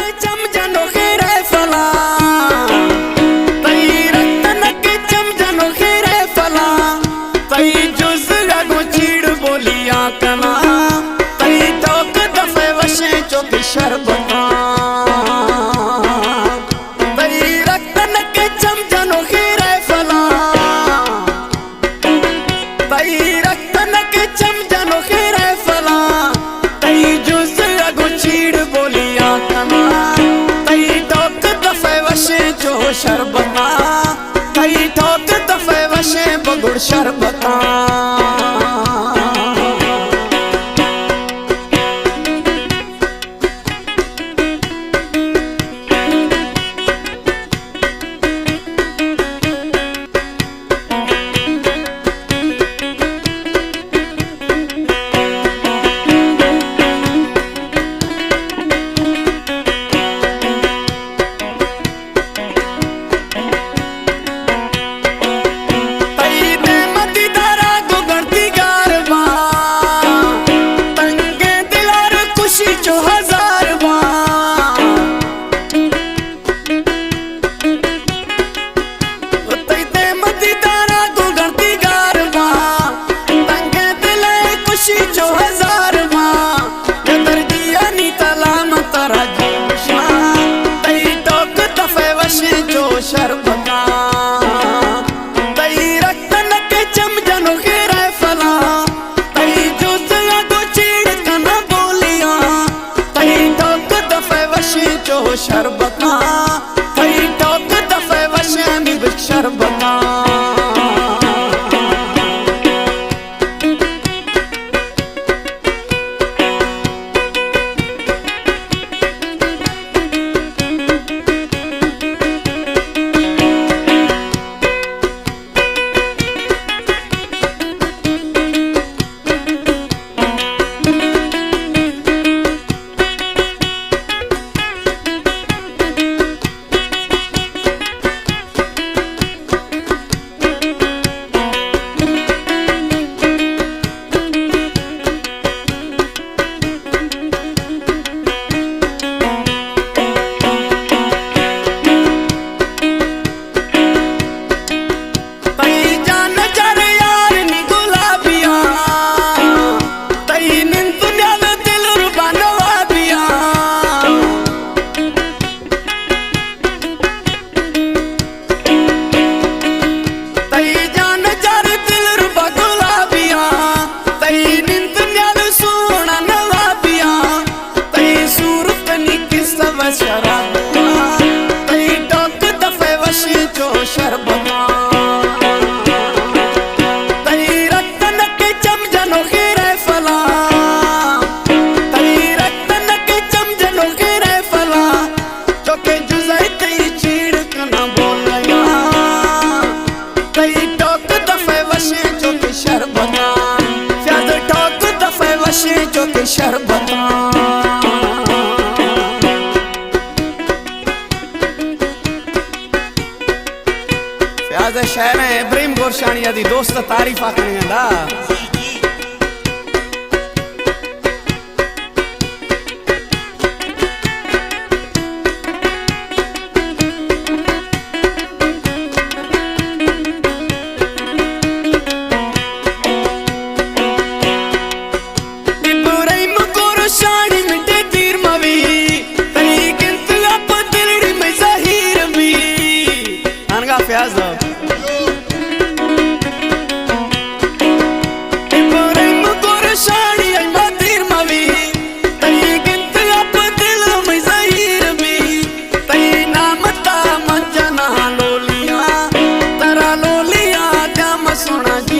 के चमचनो खेरे फला तई रतन के चमचनो खेरे फला तई जुज गो चीड़ बोलिया कना तई टोक दफे वशे चोक शरबता तई रतन के चमचनो खेरे फला तई रतन के चमचनो खेरे फला तई जुज गो चीड़ बोलिया कना तई टोक दफे वशे जो शरबता तई टोक दफे वशे बगुड़ शरबता शरबता तई रतन के चमचनो खेरे फला तई जुज गो चीड़ कना बोलिया तई टोक दफे वशे जो शरबता तई टोक दफे वशे में शरबता शरबता तई रतन के चमचनो खेरे फला तई रतन के चमचनो खेरे फला चोके जुजाई तई चीड़ कना बोलिया तई टोक दफे वशे चोके शरबता फ्याज टोक दफे वशे चोके शरबता शहर इब्राहिम गोरशानिया दी दोस्त तारीफ आखने इब्राहिम गोरशानी मिटे तीर मवी तई गिनत अप दिलड़ी में ज़हीर भी अनगा फ्याज सोना जी